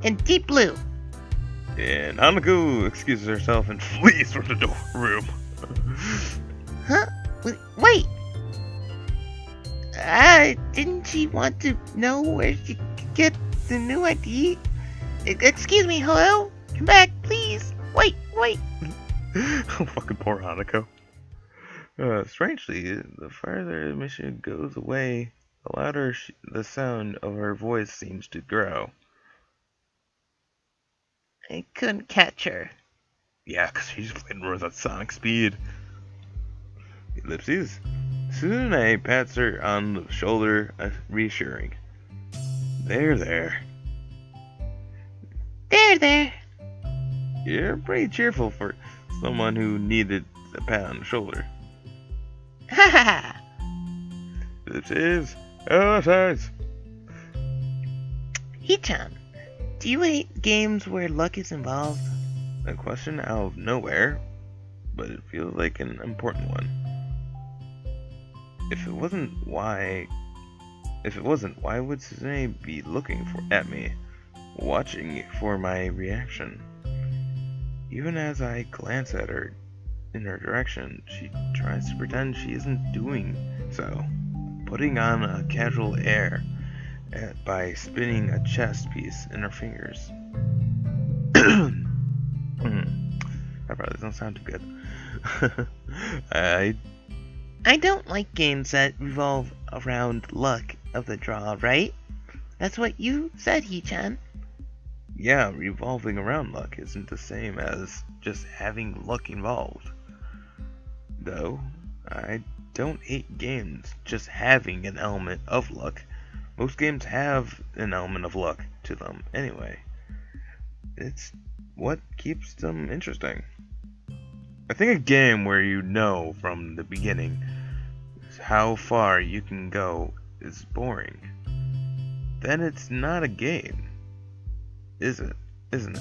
and deep blue. And Hanako excuses herself and flees from the room. Huh? Wait! Didn't she want to know where she could get the new ID? Excuse me, hello? Come back, please. Wait. Fucking poor Hanako. Strangely, the farther the mission goes away, the louder the sound of her voice seems to grow. I couldn't catch her. Yeah, 'cause she's flying with at sonic speed. Ellipses. Tsunade pats her on the shoulder, reassuring. There. There. You're pretty cheerful for someone who needed a pat on the shoulder. Ha ha! Ellipses. Oh, size. Hee-chan, do you hate games where luck is involved? A question out of nowhere, but it feels like an important one. If it wasn't, why would Suzanne be looking at me, watching for my reaction? Even as I glance at her in her direction, she tries to pretend she isn't doing so, putting on a casual air by spinning a chess piece in her fingers. That probably doesn't sound too good. I don't like games that revolve around luck of the draw, right? That's what you said, Hee-chan. Yeah, revolving around luck isn't the same as just having luck involved. Though, I don't hate games just having an element of luck. Most games have an element of luck to them anyway. It's what keeps them interesting. I think a game where you know from the beginning how far you can go is boring. Then it's not a game, isn't it?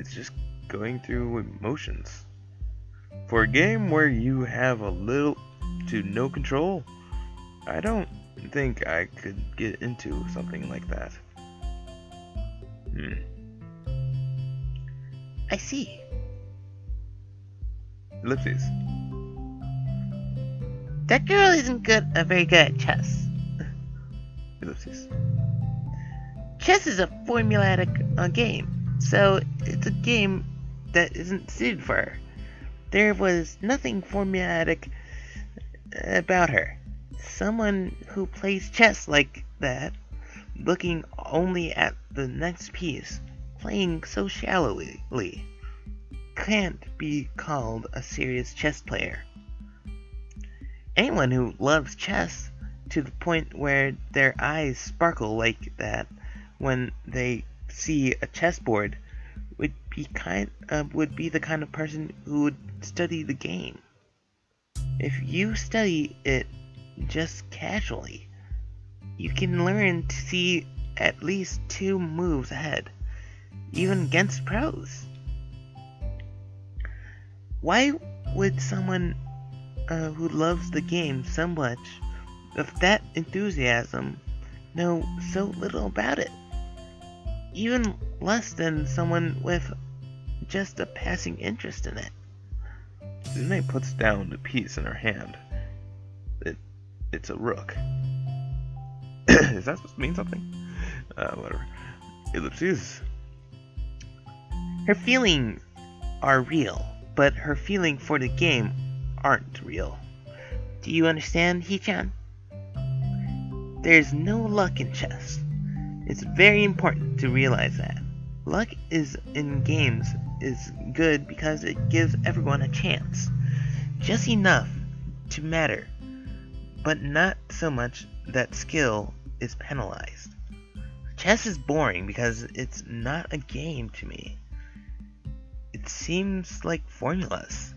It's just going through emotions. For a game where you have a little to no control, I don't think I could get into something like that. I see. Ellipses. That girl isn't very good at chess. Ellipses. Chess is a formulatic game, so it's a game that isn't suited for her. There was nothing formulatic about her. Someone who plays chess like that, looking only at the next piece, playing so shallowly, can't be called a serious chess player. Anyone who loves chess to the point where their eyes sparkle like that when they see a chessboard would be the kind of person who would study the game. If you study it just casually, you can learn to see at least 2 moves ahead, even against pros. Why would someone who loves the game so much, with that enthusiasm, know so little about it? Even less than someone with just a passing interest in it. Suzune puts down the piece in her hand. It's a rook. Is that supposed to mean something? Whatever. Ellipses. Her feelings are real, but her feeling for the game aren't real. Do you understand, Hee-chan? There's no luck in chess. It's very important to realize that. Luck in games is good because it gives everyone a chance. Just enough to matter, but not so much that skill is penalized. Chess is boring because it's not a game to me. It seems like formulas.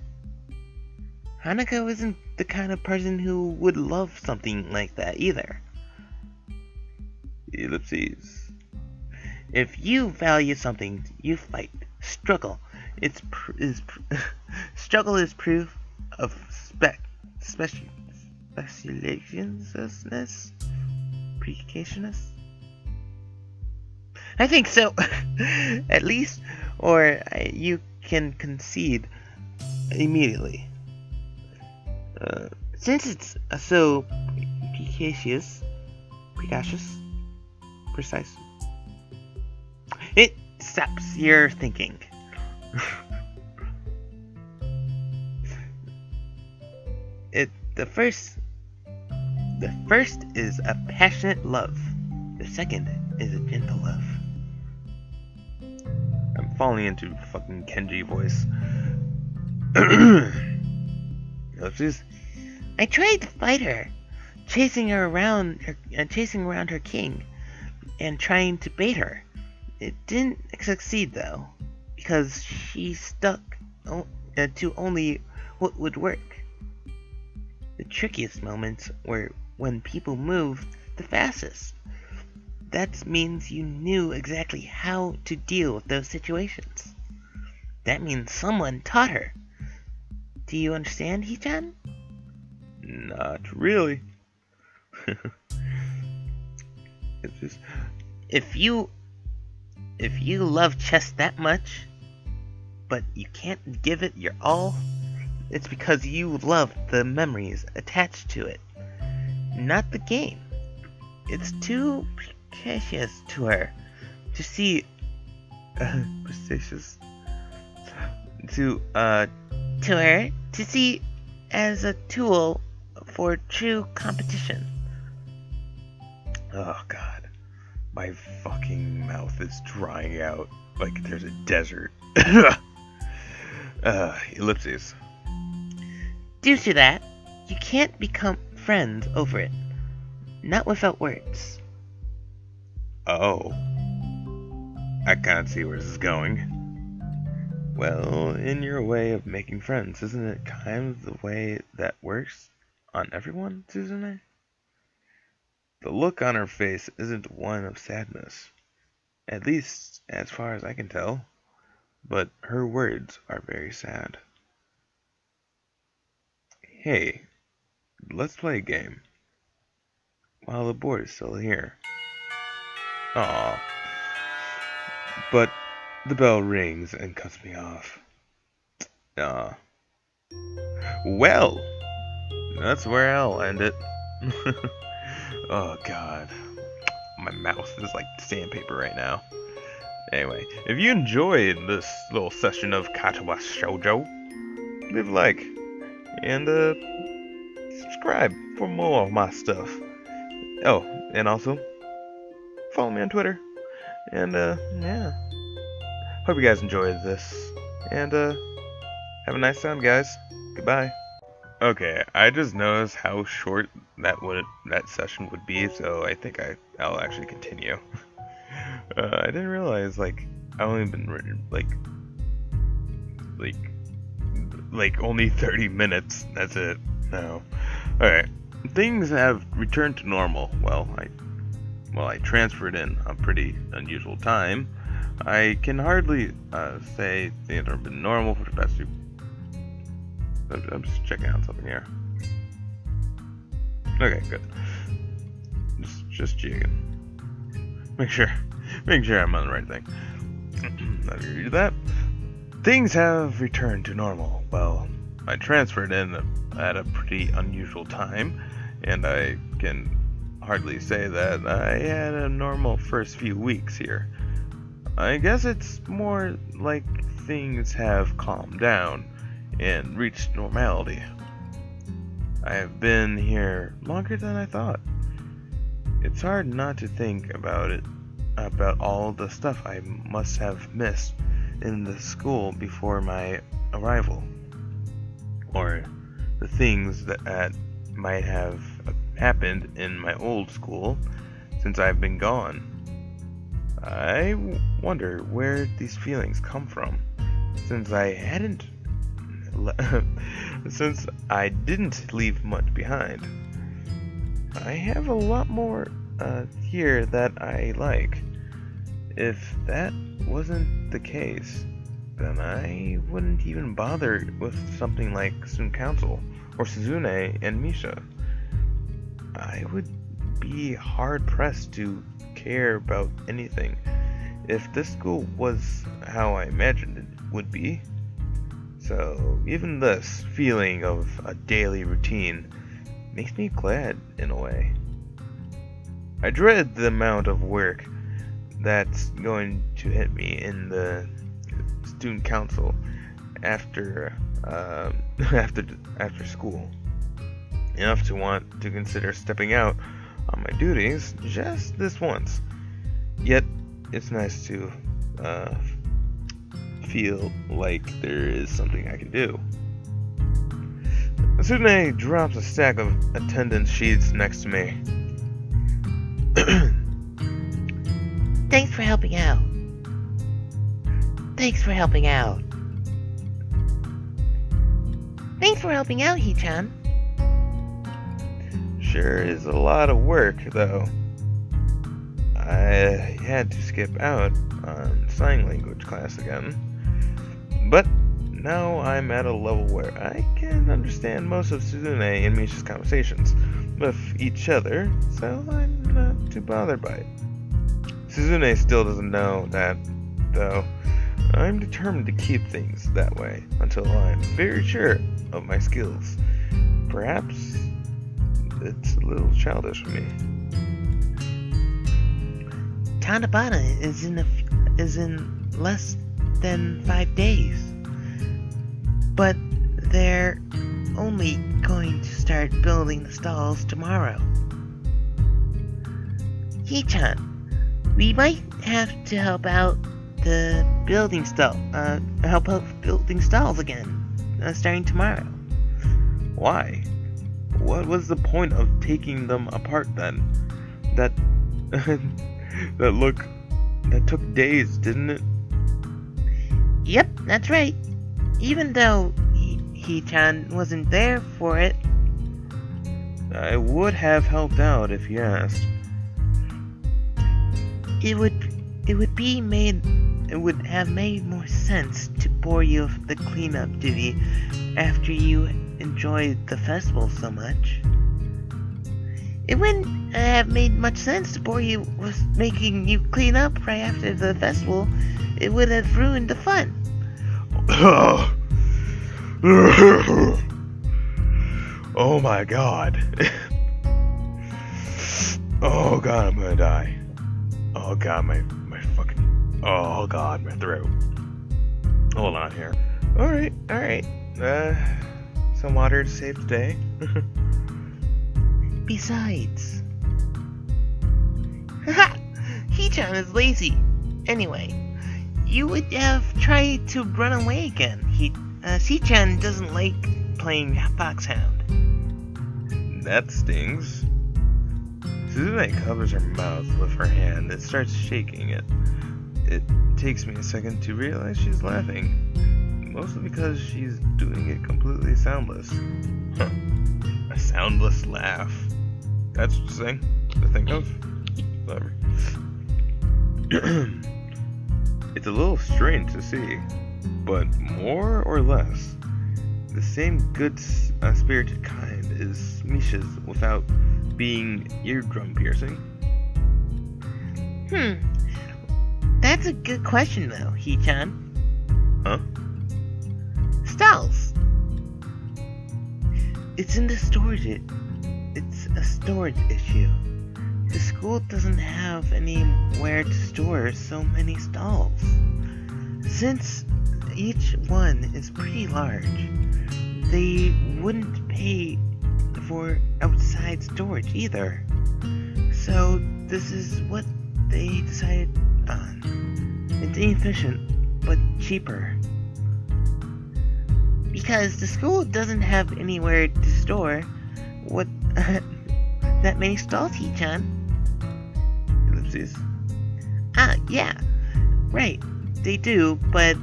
Hanako isn't the kind of person who would love something like that either. Ellipses. If you value something, you fight, struggle. Struggle is proof of specializationism, precociousness. I think so. At least, or you can concede immediately. Since it's so precocious, precise, it stops your thinking. The first is a passionate love. The second is a gentle love. I'm falling into fucking Kenji voice. I tried to fight her, chasing around her king, and trying to bait her. It didn't succeed though, because she stuck to only what would work. The trickiest moments were when people moved the fastest. That means you knew exactly how to deal with those situations. That means someone taught her. Do you understand, Hichan? Not really. It's just, if you love chess that much, but you can't give it your all, it's because you love the memories attached to it, not the game. It's too precious to her to see precious to her to see as a tool for true competition. Oh god, my fucking mouth is drying out like there's a desert. Ellipses. Due to that, you can't become friends over it. Not without words. Oh. I can't see where this is going. Well, in your way of making friends, isn't it kind of the way that works on everyone, Suzune? The look on her face isn't one of sadness, at least as far as I can tell, but her words are very sad. Hey, let's play a game. While the board is still here. Aw. But the bell rings and cuts me off. Aw. Well, that's where I'll end it. Oh god. My mouth is like sandpaper right now. Anyway, if you enjoyed this little session of Katawa Shoujo, leave a like and subscribe for more of my stuff. Oh, and also follow me on Twitter. And yeah. Hope you guys enjoyed this. And have a nice time, guys. Goodbye. Okay, I just noticed how short that session would be, so I think I'll actually continue. I didn't realize I only been written like only 30 minutes. That's it. No. Alright. Things have returned to normal. Well, I transferred in a pretty unusual time. I can hardly say things have been normal for the past few. I'm just checking out something here. Okay, good. Just checking. Make sure I'm on the right thing. Let me read that. Things have returned to normal. Well, I transferred in at a pretty unusual time, and I can hardly say that I had a normal first few weeks here. I guess it's more like things have calmed down and reached normality. I have been here longer than I thought. It's hard not to think about all the stuff I must have missed in the school before my arrival, or the things that might have happened in my old school since I've been gone. I wonder where these feelings come from, since I didn't leave much behind. I have a lot more here that I like. If that wasn't the case, then I wouldn't even bother with something like Student Council or Suzune and Misha. I would be hard pressed to care about anything if this school was how I imagined it would be. So even this feeling of a daily routine makes me glad in a way. I dread the amount of work that's going to hit me in the student council after after school. Enough to want to consider stepping out on my duties just this once. Yet it's nice to feel like there is something I can do. Sudane drops a stack of attendance sheets next to me. Thanks for helping out. Thanks for helping out. Thanks for helping out, Hee-chan. Sure is a lot of work, though. I had to skip out on sign language class again. But now I'm at a level where I can understand most of Suzune and Misha's conversations with each other, so I'm not too bothered by it. Suzune still doesn't know that, though. I'm determined to keep things that way until I'm very sure of my skills. Perhaps it's a little childish for me. Tanabata is in less than 5 days. But they're only going to start building the stalls tomorrow. Hee-chan, we might have to help out building stalls again, starting tomorrow. Why? What was the point of taking them apart then? That took days, didn't it? Yep, that's right. Even though Hee-chan wasn't there for it. I would have helped out if you asked. It would have made more sense to bore you with the cleanup duty after you enjoyed the festival so much. It wouldn't have made much sense to bore you with making you clean up right after the festival. It would have ruined the fun. Oh my god. Oh god, I'm gonna die. Oh god, my fucking... Oh god, my throat. Hold on here. Alright. Some water to save the day. Besides... Hee-chan is lazy. Anyway, you would have tried to run away again. Hee-chan doesn't like playing Foxhound. That stings. Suzune covers her mouth with her hand and starts shaking it. It takes me a second to realize she's laughing. Mostly because she's doing it completely soundless. Huh. A soundless laugh. That's the thing to think of. Whatever. It's a little strange to see, but more or less, the same good-spirited kind is Misha's without being eardrum piercing. That's a good question though, Hee-chan. Huh? Stalls. It's a storage issue. The school doesn't have anywhere to store so many stalls. Since each one is pretty large, they wouldn't pay for outside storage either. So this is what they decided on. It's inefficient, but cheaper. Because the school doesn't have anywhere to store what that many stalls, Hee-chan. Ellipses. Yeah. Right. They do, but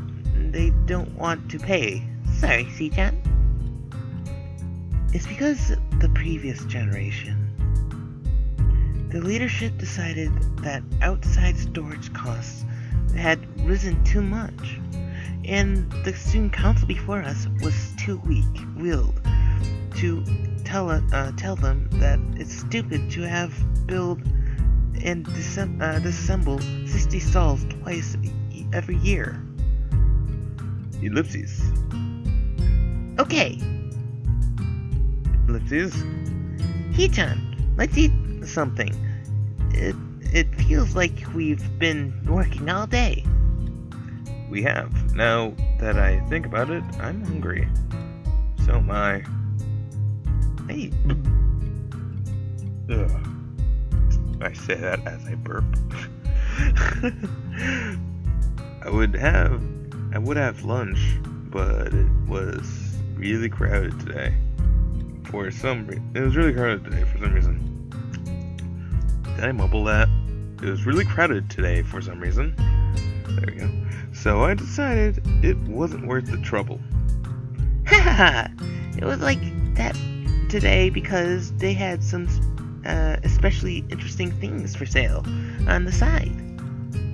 they don't want to pay. Sorry, Hee-chan. It's because the previous generation. The leadership decided that outside storage costs had risen too much, and the student council before us was too weak-willed to tell them that it's stupid to have build and disassemble 60 stalls twice every year. Ellipses. Okay, Ellipses. Hee-chan, let's eat something. It feels like we've been working all day. We have. Now that I think about it, I'm hungry. So am I. Hey, Ugh. I say that as I burp. I would have lunch, but it was really crowded today. It was really crowded today for some reason. Did I mumble that? It was really crowded today for some reason. There we go. So I decided it wasn't worth the trouble. haha, it was like that today because they had some especially interesting things for sale on the side.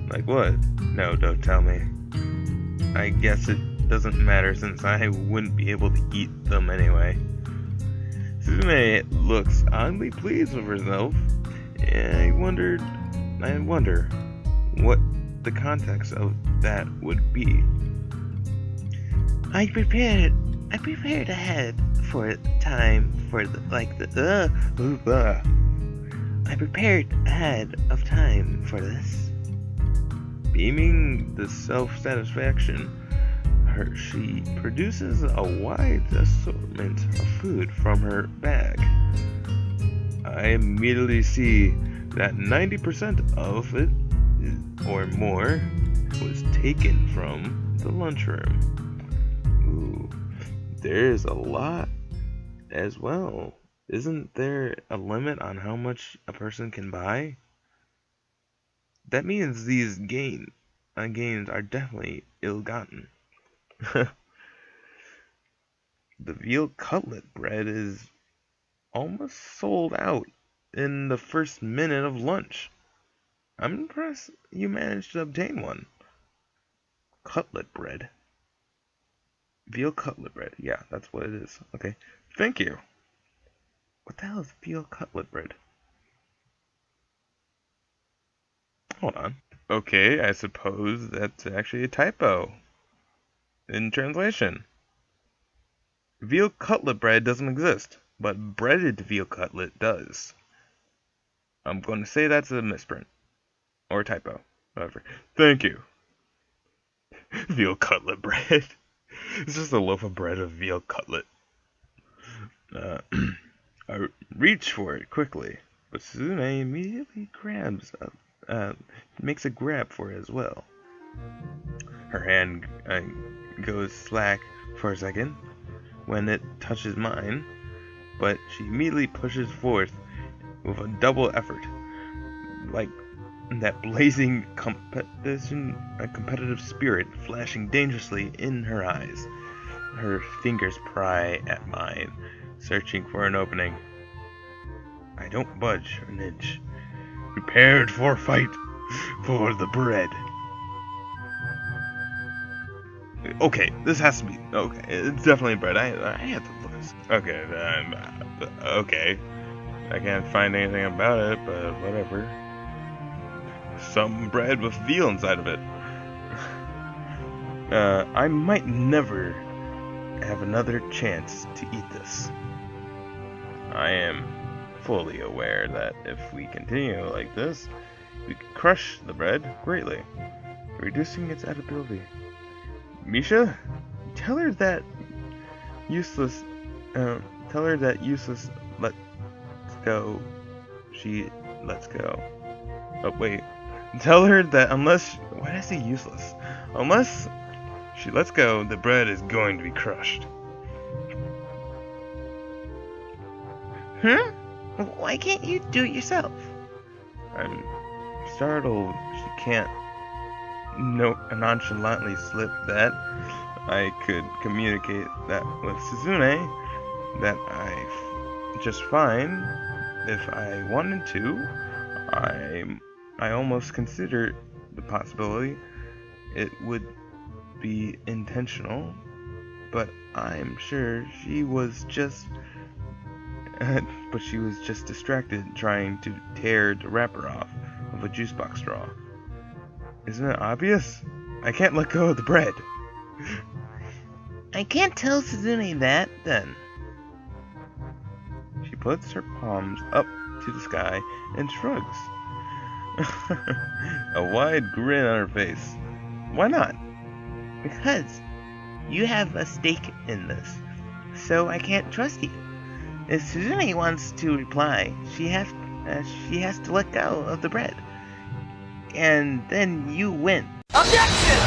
Like what? No, don't tell me. I guess it doesn't matter since I wouldn't be able to eat them anyway. Suzume looks oddly pleased with herself, and I wonder what the context of that would be. I prepared ahead for time for I prepared ahead of time for this. Beaming the self-satisfaction, she produces a wide assortment of food from her bag. I immediately see that 90% of it, or more, was taken from the lunchroom. Ooh, there's a lot as well. Isn't there a limit on how much a person can buy? That means these gains are definitely ill-gotten. The veal cutlet bread is almost sold out in the first minute of lunch. I'm impressed you managed to obtain one. Cutlet bread. Veal cutlet bread. Yeah, that's what it is. Okay. Thank you. What the hell is veal cutlet bread? Hold on. Okay, I suppose that's actually a typo in translation. Veal cutlet bread doesn't exist, but breaded veal cutlet does. I'm going to say that's a misprint. Or a typo. Whatever. Thank you. Veal cutlet bread. It's just a loaf of bread of veal cutlet. I reach for it quickly, but Suzume immediately makes a grab for it as well. Her hand goes slack for a second when it touches mine, but she immediately pushes forth with a double effort, like that blazing competitive spirit flashing dangerously in her eyes. Her fingers pry at mine, searching for an opening. I don't budge an inch, prepared for fight for the bread. Okay, this has to be. Okay, it's definitely bread. I have to look this. Okay, okay. I can't find anything about it, but whatever. Some bread with veal inside of it. I might never have another chance to eat this. I am fully aware that if we continue like this, we could crush the bread greatly, reducing its edibility. Misha, tell her that useless. Let's go. She lets go. Oh wait. Tell her that unless. Why did I say useless? Unless she lets go, the bread is going to be crushed. Why can't you do it yourself? I'm startled she can't nonchalantly slip that. I could communicate that with Suzune, that just fine if I wanted to. I almost considered the possibility it would be intentional, but I'm sure she was just distracted trying to tear the wrapper off. of a juice box straw. Isn't it obvious? I can't let go of the bread. I can't tell Suzune that, then. She puts her palms up to the sky and shrugs. A wide grin on her face. Why not? Because you have a stake in this, so I can't trust you. If Suzune wants to reply, she has to let go of the bread. And then you win. Objection!